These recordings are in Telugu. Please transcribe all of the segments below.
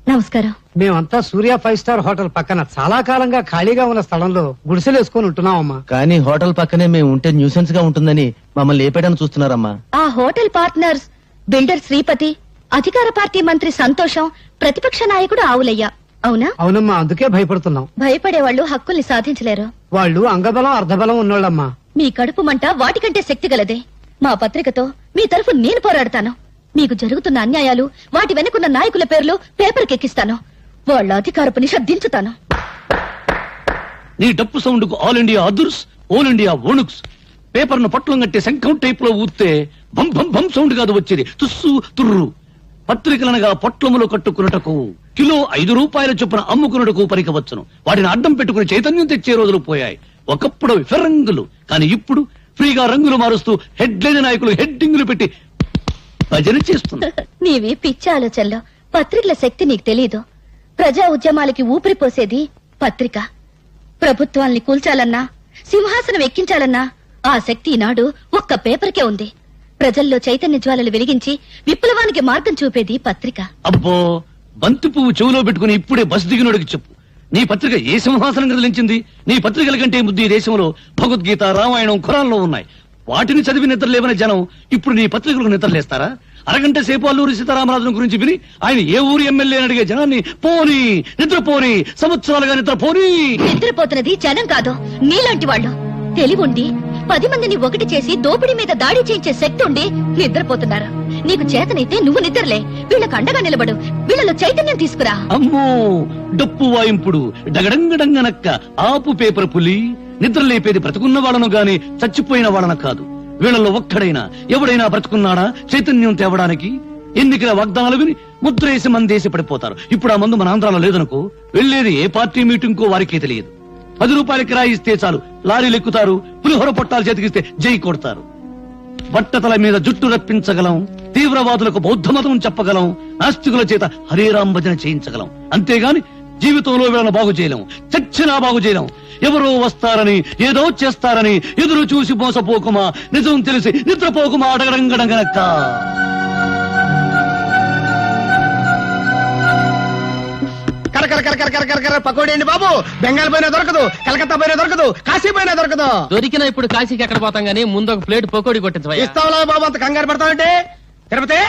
నమస్కారం. మేమంతా సూర్య 5 స్టార్ హోటల్ పక్కన చాలా కాలంగా ఖాళీగా ఉన్న స్థలంలో గుడిసెలేసుకుని ఉంటున్నామమ్మా. కానీ హోటల్ పక్కనే మేము ఉంటే న్యూసెన్స్ గా ఉంటుందని మమ్మల్ని లేపేయడానికి చూస్తున్నారమ్మా. ఆ హోటల్ పార్ట్నర్స్ బిల్డర్ శ్రీపతి, అధికార పార్టీ మంత్రి సంతోషం, ప్రతిపక్ష నాయకుడు ఆవులయ్య. అవునా? అవునమ్మా, అందుకే భయపడుతున్నాం. భయపడే వాళ్ళు హక్కుల్ని సాధించలేరు. వాళ్ళు అంగబలం అర్ధబలం ఉన్నోళ్ళమ్మా. మీ కడుపు మంట వాటికంటే శక్తి గలదే. మా పత్రికతో మీ తరఫు నేను పోరాడతాను. మీకు జరుగుతున్న అన్యాయాలు, వాటి వెనుకున్న నాయకుల పేర్లు పేపర్కి ఎక్కిస్తాను. వాళ్ళ అధికారపు నిష దించుతాను. నీ డప్పు సౌండ్ కు ఆల్ ఇండియా అదుర్స్, ఆల్ ఇండియా ఓనుక్స్. పేపర్ ను పట్లం కట్టి శంఖం టైప్ లో ఊస్తే భం భం భం సౌండ్ కాదు వచ్చేది, తుస్సు తుర్రు. పత్రికలనగా పొట్లములు కట్టుకున్నటకు కిలో 5 రూపాయల చొప్పున అమ్ముకున్నటకు పనికవచ్చును. వాటిని అడ్డం పెట్టుకుని చైతన్యం తెచ్చే రోజులు పోయాయి. ఒకప్పుడు ఫిరంగులు, కానీ ఇప్పుడు ఫ్రీగా రంగులు మారుస్తూ హెడ్లైన్ నాయకులు హెడ్డింగులు పెట్టి భజన చేస్తున్నారు. నీవి పిచ్చి ఆలోచనలో. పత్రికల శక్తి నీకు తెలీదు. ప్రజా ఉద్యమాలకి ఊపిరిపోసేది పత్రిక. ప్రభుత్వాల్ని కూల్చాలన్నా, సింహాసనం ఎక్కించాలన్నా ఆ శక్తి ఈనాడు ఒక్క పేపర్కే ఉంది. ప్రజల్లో చైతన్య జ్వాలలు వెలిగించి విప్లవానికి మార్గం చూపేది పత్రిక. అబ్బో, బంతి పువ్వు చెవులో పెట్టుకుని ఇప్పుడే బస్ దిగినోడికి చెప్పు, నీ పత్రిక ఏ సింహాసనం కదిలించింది? నీ పత్రికల కంటే ముద్దు ఈ దేశంలో భగవద్గీత, రామాయణం, ఖురాన్లో ఉన్నాయి. వాటిని చదివి నిద్రలేవని జనం ఇప్పుడు నీ పత్రికలకు నిద్రలేస్తారా? అరగంట సేపు అల్లూరి సీతారామరాజును గురించి విని ఆయన ఏ ఊరు ఎమ్మెల్యే అని అడిగే జనాన్ని పోనీ నిద్రపోని, సంవత్సరాలుగా నిద్రపోని. నిద్రపోతున్నది జనం కాదు, నీలాంటి వాళ్ళు. తెలివుండి 10 మందిని ఒకటి చేసి దోపిడీ మీద దాడి చేయించే శక్తి ఉండి నిద్రపోతున్నారు. నీకు చేతనైతే నువ్వు నిద్రలే, వీళ్ళకు అండగా నిలబడు, వీళ్ళలో చైతన్యం తీసుకురా. అమ్మో, డప్పు వాయింపుడు డగడంగడంగనక్క ఆపు పేపర్ పులి. నిద్ర లేపేది బ్రతుకున్న వాళ్ళను గాని చచ్చిపోయిన వాళ్ళను కాదు. వీళ్ళలో ఒక్కడైనా ఎవడైనా బ్రతుకున్నాడా చైతన్యం తేవడానికి? ఎన్నికల వాగ్దానాలు విని ముద్రేసి మందేసి పడిపోతారు. ఇప్పుడు ఆ మందు మన ఆంధ్రాలో లేదనుకో, వెళ్లేది ఏ పార్టీ మీటింగ్ కో వారికే తెలియదు. 10 రూపాయల కిరాయి ఇస్తే చాలు లారీలు ఎక్కుతారు, పులిహోర పొట్టాలు చేతికిస్తే జై కొడతారు. బట్టతల మీద జుట్టు రప్పించగలం, తీవ్రవాదులకు బౌద్ధ మతం చెప్పగలం, నాస్తికుల చేత హరేరాం భజన చేయించగలం. అంతేగాని జీవితంలో వీళ్ళను బాగు చేయలేం, చచ్చినా బాగు చేయలేం. ఎవరో వస్తారని, ఏదో చేస్తారని ఎదురు చూసి మోసపోకుమా, నిజం తెలిసి నిద్రపోకుమా. అడగడంగడంగనక్క పకోడీ అండి బాబు. బెంగాల్ పోయినా దొరకదు, కలకత్తా పోయినా దొరకదు, కాశీ పోయినా దొరకదు. దొరికినా ఇప్పుడు కాశీకి ఎక్కడ పోతాం గానీ ముందు ఒక ప్లేట్ పకోడీ కొట్టించవయ్యా. ఇస్తావులా బాబు, అంత కంగారు పడతావంటే. తిరుపతి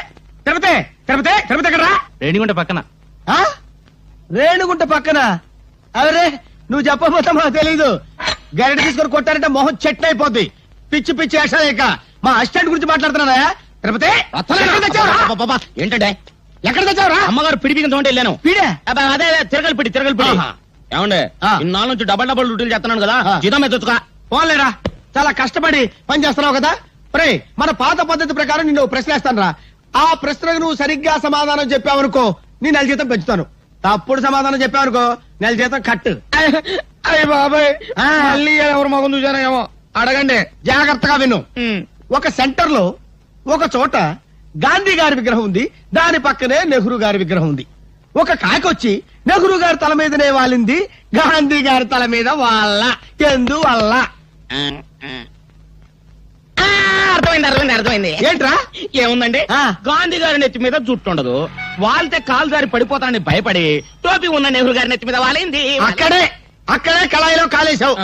తిరుపతి తిరుపతి తిరుపతి ఎక్కడ? రేణిగుంట పక్కన. రేణుగుంట పక్కన? అవరే, నువ్వు చెప్పబోతా మాకు తెలీదు. గరిట తీసుకొని కొట్టారంటే మొహం చెట్టు అయిపోద్ది. పిచ్చి పిచ్చి వేషాలేక మా అసిస్టెంట్ గురించి మాట్లాడుతున్నారా? తిరుపతి ఏంటంటే ఎక్కడ తెచ్చావురా? అమ్మగారు పిడిపికి తోంటే వెళ్ళాను. పీడే అదే తిరగలి పిడి ఏమండే, ఇన్నాళ్ళ నుంచి డబల్ డ్యూటీలు చేస్తున్నాను కదా, జీతం ఎత్తుగా పోలేరా. చాలా కష్టపడి పని చేస్తున్నావు కదా. ప్రే, మన పాత పద్ధతి ప్రకారం నిన్ను ప్రశ్నిస్తాను రా. ఆ ప్రశ్నకు నువ్వు సరిగ్గా సమాధానం చెప్పావనుకో, నీ నెల జీతం పెంచుతాను. తప్పుడు సమాధానం చెప్పావనుకో, నెల జీతం కట్టు. అయ్య బాబాయ్, మళ్ళీ ఎవరు మగం చూసానో ఏమో. అడగండి, జాగ్రత్తగా విను. ఒక సెంటర్ లో ఒక చోట గాంధీ గారి విగ్రహం ఉంది, దాని పక్కనే నెహ్రూ గారి విగ్రహం ఉంది. ఒక కాకొచ్చి నెహ్రూ గారి తల మీదనే వాలింది, గాంధీ గారి తల మీద వాళ్ళ. ఎందువల్ల? అర్థమైంది. ఏంట్రా? ఏముందండి, గాంధీ గారి నెత్తి మీద జుట్టు ఉండదు, వాళ్తే కాలు దారి పడిపోతానని భయపడి టోపీ ఉన్న నెహ్రూ గారి నెత్తి మీద వాలింది. అక్కడే కళాయిలో కాలేశావు.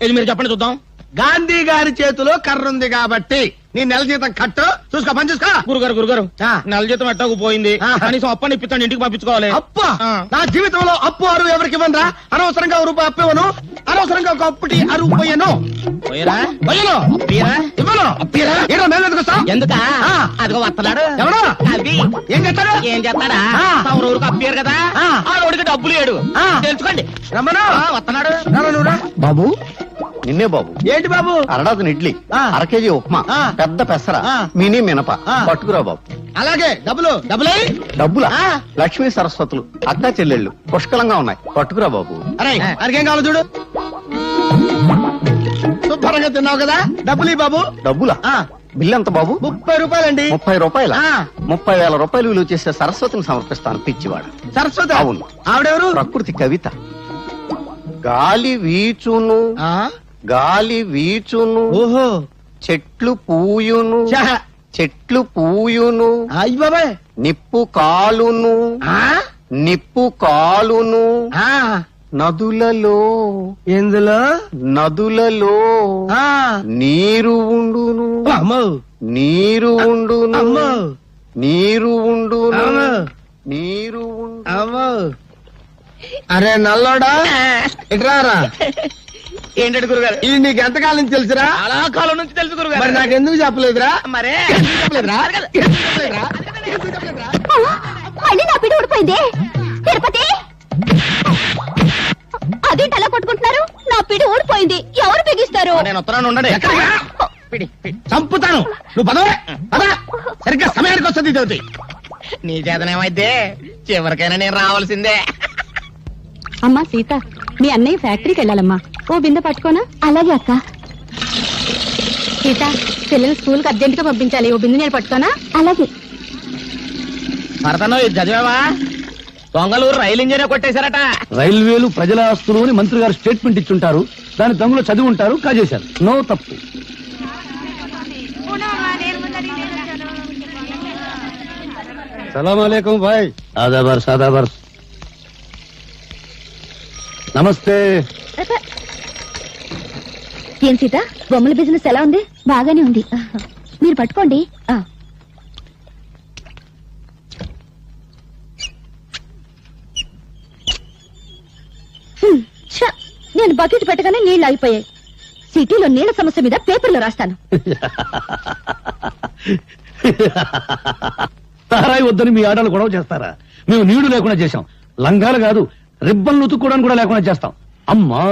ఇది మీరు చెప్పండి చూద్దాం. గాంధీ గారి చేతిలో కర్ర ఉంది కాబట్టి నీ నెల జీతం కట్టు. చూసుకో, పని చూసుకో. గురుగారు నెల జీతం ఎట్టాకు పోయింది, కనీసం అప్పని ఇప్పించండి, ఇంటికి పంపించుకోవాలి. అప్ప నా జీవితంలో అప్పు అరువు ఎవరికి ఇవ్వనరా. అనవసరంగా రూపాయి అప్పు ఇవ్వను, అనవసరంగా ఒక అప్పుటి అరువు పోయాను. ఎందుకా? అదిగో వస్తున్నాడు. ఎవడు? అది ఏం చేస్తాడు? ఏం చేస్తాడా? ఊరికి అప్పారు కదా, ఆ రోడ్డుకి డబ్బులు లేడు. తెలుసుకోండి. రమ్మను. వస్తున్నాడు. బాబు, నిన్నే బాబు. ఏంటి బాబు? అరడాది ఇడ్లీ, 1 కేజీ ఉప్మా, పెద్ద పెసర, మినీ మినప పట్టుకురా బాబు. అలాగే. డబ్బులా? లక్ష్మీ సరస్వతులు, అక్కా చెల్లెళ్ళు పుష్కలంగా ఉన్నాయి, పట్టుకురా బాబు. అరే, అడిగేం కావాలి చూడు. శుభ్రంగా తిన్నావు కదా, డబ్బులు బాబు. డబ్బులా? బిల్లు ఎంత బాబు? 30 రూపాయలండి. 30 రూపాయల? 30,000 రూపాయలు విలువ చేసే సరస్వతిని సమర్పిస్తాను, పిచ్చివాడు. సరస్వతి? అవును. ఆవిడెవరు? ప్రకృతి కవిత. గాలి వీచును, గాలి వీచును, ఓహో, చెట్లు పూయును, చెట్లు పూయును, అయ్య బాబాయ్, నిప్పు కాలును, నిప్పు కాలును ఆ, నదులలో ఎందులో నదులలో ఆ, నీరు ఉండును అమ్మో నీరు ఉండును అమ్మో నీరు ఉండును అమ్మో నీరు ఉండు అమ్మో. అరే నల్లోడా ఇట్రారా. ఏంటంటే గురుగారు ఇది నీకు ఎంతకాలం నుంచి తెలుసురా? చాలా కాలం నుంచి తెలుసు మరి గురుగారు. నాకెందుకు చెప్పలేదురా? మరే ఎందుకు చెప్పలేదురా? ఎందుకు చెప్పలేదురా? ఎందుకు చెప్పలేదురా? మళ్ళీ నా పిడి ఊడిపోయింది. తిరుపతి అదేంటి అలా కొట్టుకుంటున్నారు? నా పిడి ఊడిపోయింది. ఎవరు బిగిస్తారు? నేను ఉత్తరాన్ని ఉండండి. పిడి, పిడి. చంపుతాను. నువ్వు పదవే పద. సరిగ్గా సమయానికి వస్తుంది జ్యోతి. నీ చేతనేమైతే చివరికైనా నేను రావాల్సిందే. అమ్మా సీత, మీ అన్నయ్య ఫ్యాక్టరీకి వెళ్ళాలమ్మా. ఓ బిందె పట్టుకోనా? అలాగే అక్క. సీత, పిల్లలు స్కూల్ కి అర్జెంట్ గా పంపించాలి. ఓ బిందె నేను పట్టుకోనా? అలాగే. భరతను ఇది చదివావా? దొంగలూరు రైలు ఇంజనే కొట్టేశారట. రైల్వేలు ప్రజల ఆస్తులు అని మంత్రి గారు స్టేట్మెంట్ ఇచ్చుంటారు. దాని దొంగలు చదివి ఉంటారు, కాజేశారు. నో తప్పు. సలాం అలైకుం భాయ్. ఆదాబర్ సాదాబర్. నమస్తే. ఏం సీత, బొమ్మల బిజినెస్ ఎలా ఉంది? బాగానే ఉంది. మీరు పట్టుకోండి. నేను బకెట్ పెట్టగానే నీళ్లు ఆగిపోయాయి. సిటీలో నీళ్ల సమస్య మీద పేపర్లో రాస్తాను. తారాయి వద్దని మీ ఆడలు గొడవ చేస్తారా? మేము నీళ్లు లేకుండా చేశాం. లంగాలు కాదు, రిబ్బన్లు ఉతుక్కోవడానికి కూడా లేకుండా చేస్తాం. అమ్మా,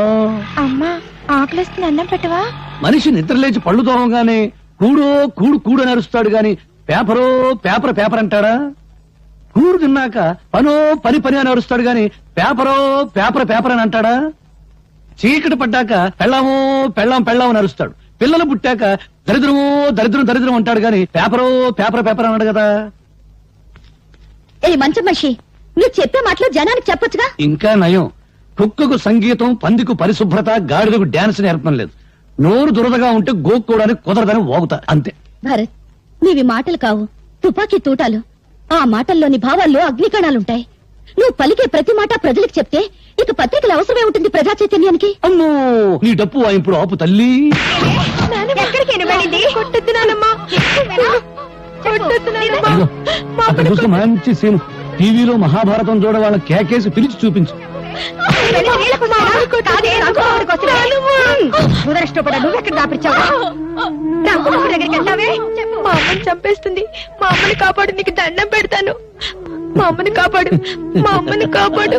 అమ్మా ఆకలిస్తుంది, అన్నం పెట్టవా? మనిషి నిద్రలేచి పళ్ళు తోమగానే కూడో కూడు కూడు అని అరుస్తాడు గాని పేపరో పేపర్ పేపర్ అంటాడా? కూడు తిన్నాక పనో పని పని అని అరుస్తాడు గాని పేపరో పేపర్ పేపర్ అని అంటాడా? చీకటి పడ్డాక పెళ్ళామో పెళ్ళాం పెళ్ళాం అని అరుస్తాడు. పిల్లలు పుట్టాక దరిద్రమో దరిద్రం దరిద్రం అంటాడు గాని పేపరో పేపర్ పేపర్ అన్నాడు కదా. ఏ మంచి మనిషి, నువ్వు చెప్పే మాటలు జనానికి చెప్పొచ్చుగా. ఇంకా నయం, కుక్కకు సంగీతం, పందికు పరిశుభ్రత, గాడిదకు డాన్స్ నేర్పడం లేదు. నోరు దురదగా ఉంటే గోక్కోవడానికి కుదరదని వాగుతా అంతే. భరత్, నీవి మాటలు కావు, తుపాకీ తూటాలు. ఆ మాటల్లోని భావాల్లో అగ్నికణాలుంటాయి. నువ్వు పలికే ప్రతి మాట ప్రజలకు చెప్తే ఇక పత్రికల అవసరమే ఉంటుంది ప్రజా చైతన్యానికి. అమ్మో, నీ డప్పు వాయింపుడు ఆపు తల్లి. అదిగో, అక్కడ చూస్తే మంచి సీన్. టీవీలో మహాభారతం చూడ వాళ్ళ కేకేసి పిలిచి చూపించు. నువ్వెక్కడ దాపిచ్చావు? మా అమ్మని చంపేస్తుంది. మా అమ్మని కాపాడు, నీకు దండం పెడతాను. మా అమ్మని కాపాడు, మా అమ్మని కాపాడు.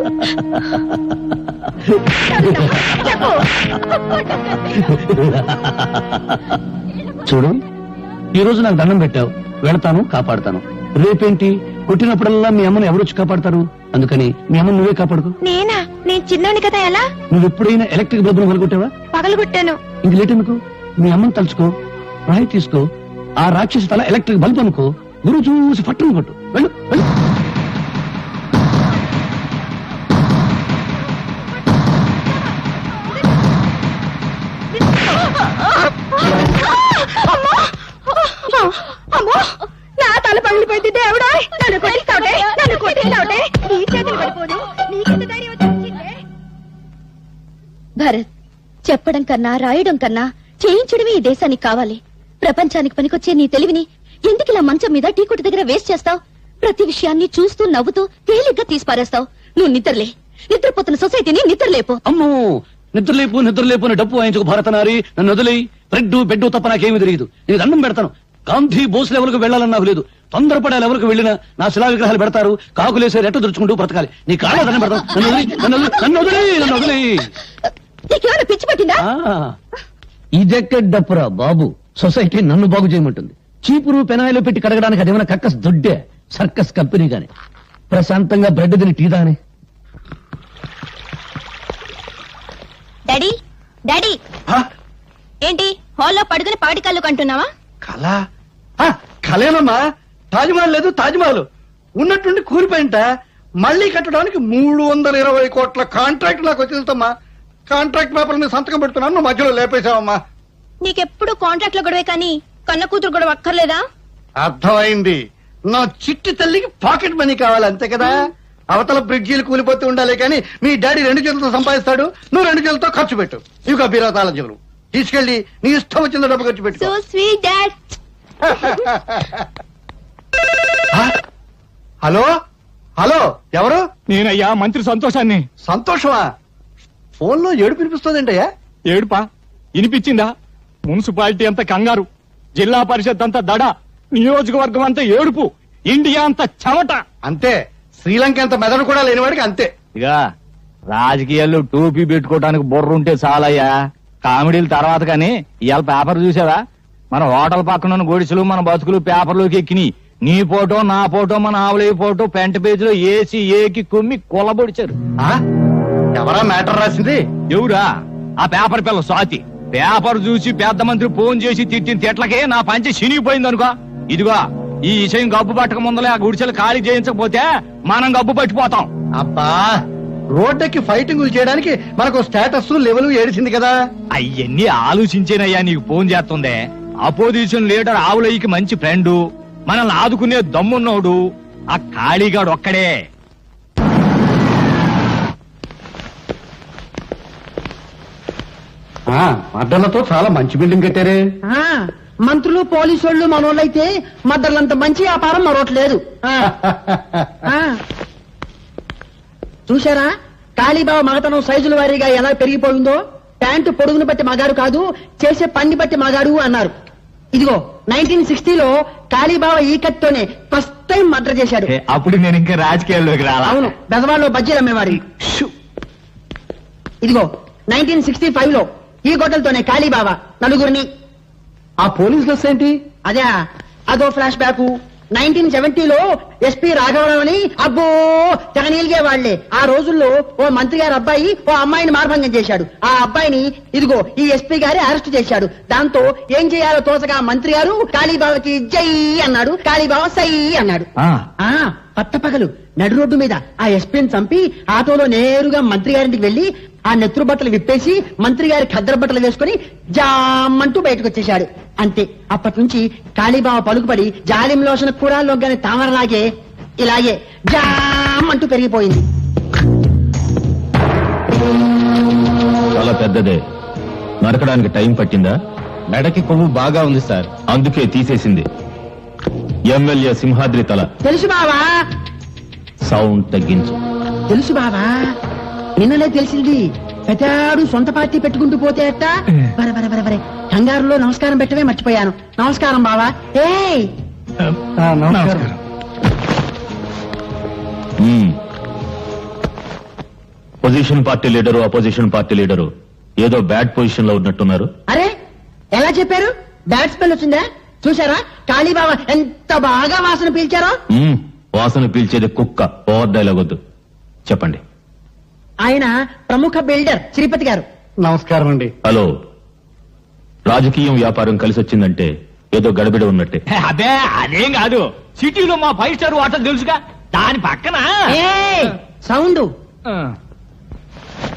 చూడు, ఈ రోజు నాకు దండం పెట్టావు, వెళతాను, కాపాడుతాను. రేపేంటి, కొట్టినప్పుడల్లా మీ అమ్మని ఎవరొచ్చి కాపాడతారు? అందుకని మీ అమ్మని నువ్వే కాపాడుకో. నేనా? నేను చిన్నోని కదా. ఎలా? నువ్వు ఎప్పుడైనా ఎలక్ట్రిక్ బల్బును పలుకొట్టావా? పగలగొట్టాను. ఇంక లేట్ ఎందుకు? మీ అమ్మని తలుచుకో, రాయి తీసుకో, ఆ రాక్షసి తల ఎలక్ట్రిక్ బల్బ్ అనుకో, గురువు చూసి పట్టును కొట్టు. వెళ్ళు వెళ్ళు. అమ్మో, నా తల పగిలిపోయింది. దేవుడా, నన్ను కొట్టిస్తావుటే, నన్ను కొట్టిస్తావుటే. నీ చేతులు పడిపోదు. నీకెంత ధైర్యం వచ్చిందే? భరత్, చెప్పడం కన్నా రాయడం కన్నా చేయించడమే ఈ దేశానికి కావాలి. ప్రపంచానికి పనికొచ్చే నీ తెలివిని ఎందుకు ఇలా మంచం మీద టీ కొట్టు దగ్గర వేస్ట్ చేస్తావు? ప్రతి విషయాన్ని చూస్తూ నవ్వుతూ తేలిగ్గా తీసిపారేస్తావు. నువ్వు నిద్రలే. నిద్రపోతున్న సొసైటీని నిద్రలేపు. అమ్మో, నిద్రలేపు నిద్రలేపు అని డప్పు వాయించుకు భారతనారి. నన్ను వదిలి బ్రెడ్ బెడ్ తప్ప నాకేమీ తెలియదు. నేను దండం పెడతాను. గాంధీ బోస్ లెవెల్కు వెళ్ళాలని నాకు లేదు. తొందరపడే లెవెల్కు వెళ్ళినా నా శిలా విగ్రహాలు పెడతారు. కాకులేసే రెట్ట దురుచుకుంటూ బ్రతకాలి. నీ కాళ్ళ దండం పెడతాను. నన్ను వదిలి, నన్ను వదిలి, నన్ను వదిలి, నన్ను వదిలి. నీకేమైనా పిచ్చి పట్టిందా? ఇదెక్కడ డప్పురా బాబు? సొసైటీ నన్ను బాగు చేయమంటుంది. చీపురు పెనాయిలో పెట్టి కడగడానికి అదేమైనా కక్కస్ దొడ్డే సర్కస్ కంపెనీ గాని? ప్రశాంతంగా బ్రెడ్ తిని టీ తానే. డాడీ, డాడీ, ఏంటి హాల్లో పడుకుని పాటి కళ్ళు కంటున్నావా? కళ కళేనమ్మా. తాజ్మహల్ లేదు, తాజ్మహల్ ఉన్నట్టుండి కూలిపోయింట. మళ్ళీ కట్టడానికి 320 కోట్ల కాంట్రాక్ట్ నాకు వచ్చేదమ్మా. కాంట్రాక్ట్ పేపర్ ని సంతకం పెడుతున్నాను, నువ్వు మధ్యలో లేపేశావమ్మా. నీకెప్పుడు కాంట్రాక్ట్ లో గొడవే కానీ కన్న కూతురు గొడవ అక్కర్లేదా? అర్థమైంది. నా చిట్టి తల్లికి పాకెట్ మనీ కావాలి అంతే కదా. అవతల బ్రిడ్జీలు కూలిపోతూ ఉండాలి కానీ మీ డాడీ 2 చేతులతో సంపాదిస్తాడు, నువ్వు 2 చేతులతో ఖర్చు పెట్టు. ఇవి బీరా తాళం తీసుకెళ్ళి నీ ఇష్టం వచ్చిన డబ్బు ఖర్చు పెట్టు. So sweet dad. Hello hello, ఎవరు? నేనయ్యా మంత్రి సంతోషాన్ని. సంతోషమా? ఫోన్ లో ఏడు పినిపిస్తుందంటయ్యా. ఏడుపా వినిపించిందా? మున్సిపాలిటీ అంతా కంగారు, జిల్లా పరిషత్ అంతా దడ, నియోజకవర్గం అంతా ఏడుపు, ఇండియా అంతా చెమట. అంతే, శ్రీలంక అంత మెదడు కూడా లేనివాడికి అంతే. ఇక రాజకీయాల్లో టోపీ పెట్టుకోవడానికి బుర్ర ఉంటే చాలయ్యా, కామెడీల తర్వాత కానీ ఇవాళ పేపర్ చూసావా? మన హోటల్ పక్కన గొడిసెలు మన బతుకులు పేపర్లోకి ఎక్కినాయి. నీ ఫోటో నా ఫోటో మన ఆవులయ్య ఫోటో ఫ్రంట్ పేజ్ లో ఏసి ఏకి కుమ్మి కొల్లబొడిచారు. ఆ? ఎవరా మ్యాటర్ రాసింది? ఎవరా? ఆ పేపర్ పిల్ల స్వాతి. పేపర్ చూసి పెద్ద మంత్రి ఫోన్ చేసి తిట్టిన తిట్లకే నా పంచి చినిగిపోయింది అనుకో. ఇదిగో ఈ విషయం గబ్బు పట్టక ముందలే ఆ గుడిసెలు ఖాళీ చేయించకపోతే మనం గబ్బు పట్టిపోతాం. అబ్బా, రోడ్డెక్కి ఫైటింగులు చేయడానికి మనకు స్టేటస్ లెవెల్ ఏడిచింది కదా. అయ్యన్ని ఆలోచించేనయ్యా నీకు ఫోన్ చేస్తుందే. అపోజిషన్ లీడర్ ఆవులయ్యకి మంచి ఫ్రెండు, మనల్ని ఆదుకునే దమ్మున్నోడు ఆ ఖాళీగాడు ఒక్కడే. అడ్డలతో చాలా మంచి బిల్డింగ్ కట్టారే. మంత్రులు పోలీసు వాళ్ళు మనోళ్ళైతే మద్దర్లంత మంచి వ్యాపారం మరొకట్లేదు. చూశారా కాళీబాబు మగతనం సైజుల వారీగా ఎలా పెరిగిపోయిందో? ప్యాంటు పొడుగును బట్టి మగాడు కాదు, చేసే పని బట్టి మగాడు అన్నారు. ఇదిగో 1960లో కాళీబాబా ఈ కత్తోనే ఫస్ట్ టైం మర్డర్ చేశాడు. అప్పుడు నేను ఇంకా రాజకీయాల్లోకి రాలా. అవును, బెజవాడలో బజ్జీలు అమ్మేవారి. ఇదిగో 1965లో ఈ గొడ్డలతోనే కాళీబాబా నలుగురిని. ఆ పోలీస్ డ్రెస్ ఏంటి? అదే, అదో ఫ్లాష్ బ్యాక్. 1970లో ఎస్పీ రాఘవరావు అని అబ్బో తెగనీలిగే వాళ్లే. ఆ రోజుల్లో ఓ మంత్రి గారి అబ్బాయి ఓ అమ్మాయిని మార్భంగం చేశాడు. ఆ అబ్బాయిని ఇదిగో ఈ ఎస్పీ గారి అరెస్ట్ చేశాడు. దాంతో ఏం చేయాలో తోచగా మంత్రి గారు కాళీబాబాకి జై అన్నాడు, కాళీబాబా సై అన్నాడు. పట్టపగలు నడు రోడ్డు మీద ఆ ఎస్పీని చంపి ఆటోలో నేరుగా మంత్రి గారింటికి వెళ్లి ఆ నెత్తురు బట్టలు విప్పేసి మంత్రి గారి ఖద్దర బట్టలు వేసుకుని జామంటూ బయటకు వచ్చేశాడు. అంతే, అప్పటి నుంచి కాళీబాబా పలుకుపడి జాలిం లోషణ కూరాల్లో గాని తామరలాగే ఇలాగే జామంటూ పెరిగిపోయింది. చాలా పెద్దదే. నరకడానికి టైం పట్టిందా? మెడకి కొవ్వు బాగా ఉంది సార్, అందుకే తీసేసింది. ఎమ్మెల్యే సింహాద్రి తల. తెలుసు బావా, సౌండ్ తగ్గించు. తెలుసు బావా, నిన్ననే తెలిసింది. పెద్దాడు సొంత పార్టీ పెట్టుకుంటూ పోతే అట్ట. బరే బరే బరే బరే, కంగారులో నమస్కారం పెట్టవే మర్చిపోయాను. నమస్కారం బావా. ఏయ్ నమస్కారం. Position party leader opposition party leader ఏదో బ్యాడ్ పొజిషన్ లో ఉన్నట్టున్నారు. అరే ఎలా చెప్పారు? బ్యాడ్ స్మెల్ వచ్చిందా? చూసారా కాళీబాబా ఎంత బాగా వాసన పీల్చారో? వాసన పీల్చేది కుక్క. ఓవర్ డైలాగ్ వద్దు, చెప్పండి. ఆయన ప్రముఖ బిల్డర్ శ్రీపతి గారు. నమస్కారం అండి. హలో, రాజకీయం వ్యాపారం కలిసి వచ్చిందంటే ఏదో గడబిడ ఉన్నట్టే. అదే అదేం కాదు, సిటీలో మా 5 స్టార్ హోటల్ తెలుసుగా, దాని పక్కన సౌండ్.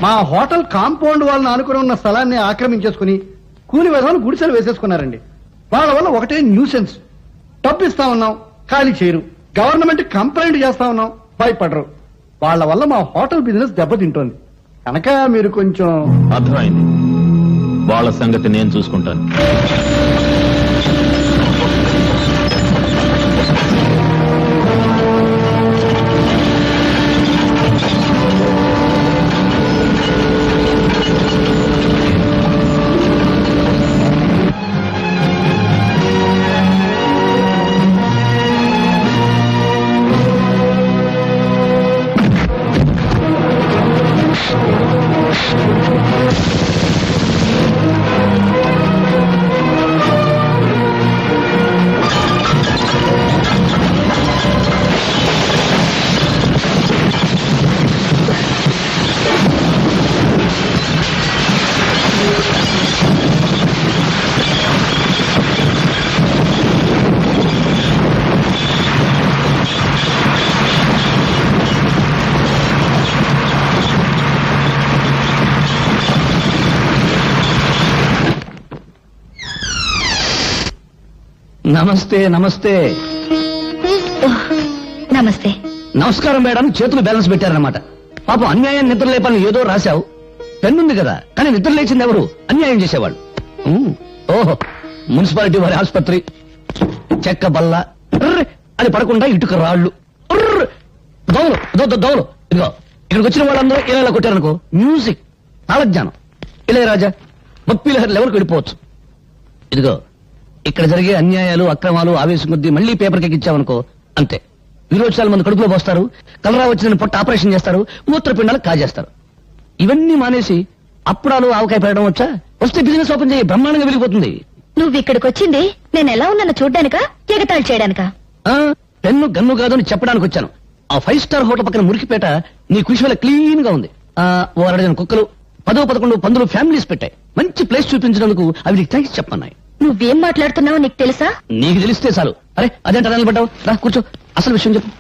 మా హోటల్ కాంపౌండ్ వాళ్ళని ఆనుకుని ఉన్న స్థలాన్ని ఆక్రమించేసుకుని కూలి విధాలు గుడిసెలు వేసేసుకున్నారండి. వాళ్ళ వల్ల ఒకటే న్యూసెన్స్. డబ్బు ఇస్తా ఉన్నాం, ఖాళీ చేయరు. గవర్నమెంట్ కంప్లైంట్ చేస్తా ఉన్నాం, భయపడరు. వాళ్ళ వల్ల మా హోటల్ బిజినెస్ దెబ్బతింటోంది. కనుక మీరు కొంచెం. అర్థమైంది, వాళ్ళ సంగతి నేను చూసుకుంటాను. నమస్తే. నమస్తే. నమస్తే. నమస్కారం మేడం చేతులు బ్యాలెన్స్ పెట్టారన్నమాట. పాపం అన్యాయం నిద్ర లేపాలని ఏదో రాశావు. పెన్నుంది కదా, కానీ నిద్ర లేచింది ఎవరు? అన్యాయం చేసేవాళ్ళు. ఓహో, మున్సిపాలిటీ వారి ఆసుపత్రి, చెక్క బల్ల ఉర్ర్ అని పడకుండా ఇటుక రాళ్ళు, ఉర్ర్ దోమలు, దోమలు. ఇదిగో ఇక్కడికి వచ్చిన వాళ్ళందరూ ఇలా కొట్టారనుకో, మ్యూజిక్, తాళజ్ఞానం, ఇళయరాజా, భక్తిలహరి లెవెల్కి వెళ్ళిపోవచ్చు. ఇదిగో ఇక్కడ జరిగే అన్యాయాలు, అక్రమాలు ఆవేశం కొద్దీ మళ్ళీ పేపర్కి ఎక్కించావనుకో, అంతే. విరోచనాలు మంది కడుపులో పోస్తారు, కలరా వచ్చిన పొట్ట ఆపరేషన్ చేస్తారు, మూత్రపిండాలు కాజేస్తారు. ఇవన్నీ మానేసి అప్పుడాలు ఆవకాయ పెట్టడం వచ్చా? వస్తే బిజినెస్ ఓపెన్ చేయి, బ్రహ్మాండంగా వెలిగిపోతుంది. నువ్వు ఇక్కడికి వచ్చింది నేను ఎలా ఉన్నాను చూడ్డానికా, ఎగతాళి చేయడానికా? పెన్ను గన్ను కాదు అని చెప్పడానికి వచ్చాను. ఆ 5 స్టార్ హోటల్ పక్కన మురికిపేట నీ కృషి వల్ల క్లీన్ గా ఉంది. ఓ అరడజన కుక్కలు, 10-11 పందులు ఫ్యామిలీస్ పెట్టాయి. మంచి ప్లేస్ చూపించినందుకు అవి నీకు థ్యాంక్స్ చెప్పన్నాయి. నువ్వేం మాట్లాడుతున్నావో నీకు తెలుసా? నీకు తెలిస్తే చాలు. అరే అదేంట నిలబడ్డావు, రా కూర్చో, అసలు విషయం చెప్పు.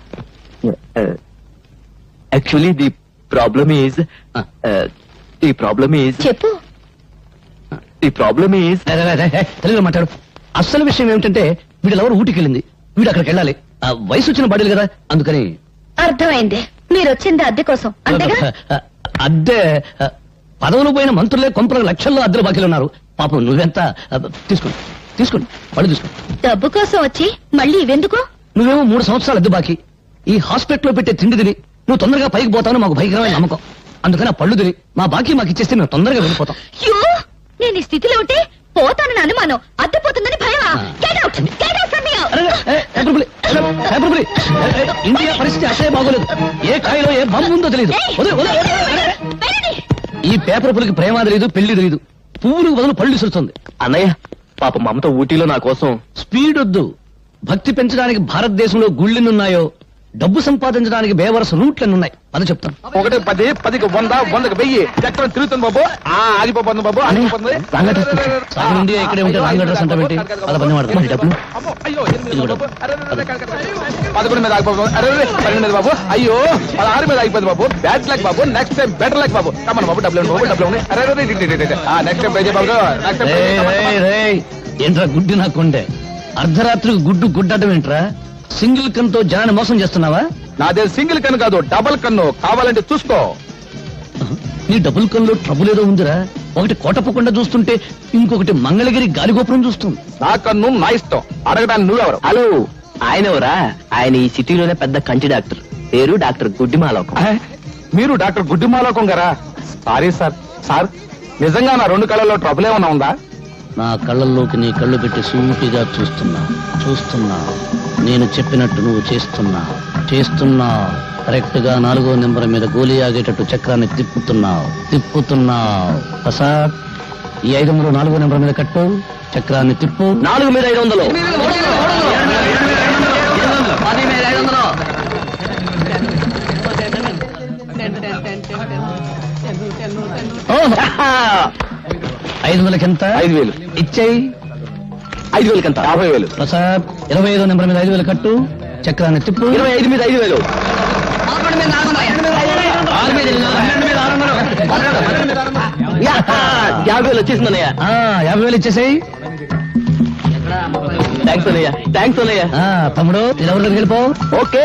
Actually, the problem is, చెప్పు. తెలుగులో మాట్లాడు. అసలు విషయం ఏమిటంటే వీళ్ళెవరు ఊటికి వెళ్ళింది, వీడు అక్కడికి వెళ్ళాలి. వయసు వచ్చిన బాడీలు కదా, అందుకని. అర్థమైంది, మీరొచ్చింది అద్దె కోసం అంతేగా? అద్దె పదవులు పోయిన మంత్రులే కొంపలకు లక్షల్లో అద్దెలు బాకీలు ఉన్నారు. పాపం నువ్వెంత? తీసుకోండి పళ్ళు తీసుకోండి. డబ్బు కోసం వచ్చి మళ్ళీ ఇవెందుకు? నువ్వేమో 3 సంవత్సరాలు అద్దె బాకీ. ఈ హాస్పిటల్లో పెట్టే తిండి తిని నువ్వు తొందరగా పైకి పోతావు మాకు భయంకరమైన నమ్మకం. అందుకని ఆ పళ్ళు తిని మా బాకీ మాకు ఇచ్చేస్తే మేము తొందరగా వెళ్ళిపోతాం. అయ్యో, నేను ఈ స్థితిలో ఉంటే పోతానని అనుమానం, అద్దెపోతుందని భయమా? Get out! Get out from here! India పరిస్థితి అసలే బాగోలేదు. ఏ కాయలో ఏ బాంబు ఉందో తెలియదు. వెళ్ళండి. ఈ పేపర్ పులికి ప్రేమ తెలియదు, పెళ్లి తెలియదు. పువ్వులకు బదులు పళ్ళు విసురుతుంది. అన్నయ్య పాప మమత ఊటీలో నా కోసం. స్పీడ్ వద్దు. భక్తి పెంచడానికి భారతదేశంలో గుళ్ళెన్నున్నాయో, డబ్బు సంపాదించడానికి బేవరస రూట్లెన్నున్నాయి. అది చెప్తాను. 1 10 10కి 100 100కి 1000 చక్రం తిరుగుతుంది బాబు. ఆగిపోతుంది బాబు, ఆగిపోతుంది. ఇండియా ఇక్కడే ఉంటే రాంగ్ అడ్రస్ అంటే ఏంటి? అలా పని వాడుతుంది. డబ్బులు అయ్యో 11 మీద ఆగిపోతుంది. అరే 12 మీద బాబు. అయ్యో 16 మీద ఆగిపోతుంది బాబు. బ్యాడ్ లక్ బాబు, నెక్స్ట్ టైం బెటర్ లక్ బాబు. కమన్ బాబు, డబ్బులు బాబు, డబ్బులు ఉన్నాయి. అరే నెక్స్ట్ టైం ప్రైజ్ బాబు, నెక్స్ట్ టైం. ఏంట్రా గుడ్డి నాకుండే? అర్ధరాత్రికి గుడ్డు గుడ్డటం ఏంట్రా? సింగిల్ కన్తో జనాన్ని మోసం చేస్తున్నావా? నాదే సింగిల్ కన్ను కాదు, డబుల్ కన్ను. కావాలంటే చూసుకో. నీ డబుల్ కన్నులో ట్రబుల్ ఏదో ఉందిరా. ఒకటి కోటప్పకుండా చూస్తుంటే ఇంకొకటి మంగళగిరి గాలిగోపురం చూస్తుంది. నా కన్ను నా ఇష్టం. అడగడానికి నువ్వెవరు? హలో, ఆయన ఎవరా? ఆయన ఈ సిటీలోనే పెద్ద కంటి డాక్టర్, పేరు డాక్టర్ గుడ్డిమాలోకం. మీరు డాక్టర్ గుడ్డిమాలోకం గారా? Sorry sir. సార్ నిజంగా నా 2 కళ్ళల్లో ట్రబుల్ ఏమన్నా ఉందా? నా కళ్ళల్లోకి నీ కళ్ళు పెట్టి సూటిగా చూస్తున్నా. నేను చెప్పినట్టు నువ్వు చేస్తున్నా. కరెక్ట్ గా 4వ నెంబర్ మీద గోలీ ఆగేటట్టు చక్రాన్ని తిప్పుతున్నావు. ప్రసాద్, ఈ 500 4వ నెంబర్ మీద కట్టు, చక్రాన్ని తిప్పు. 4 మీద 500. ఓహో, 500కి ఎంత? 5000. ఇచ్చేయి. 5,000 కంత 50,000. ప్రసాద్, 25వ నెంబర్ మీద 5,000 కట్టు, చక్రాన్ని తిప్పు. 25 మీద 5,000. 50,000 వచ్చేసిందన్నయ్య. 50,000 ఇచ్చేసేయి. థ్యాంక్స్ అన్నయ్య. తమ్ముడు, ఎవరి దగ్గరికి వెళ్ళిపో. ఓకే.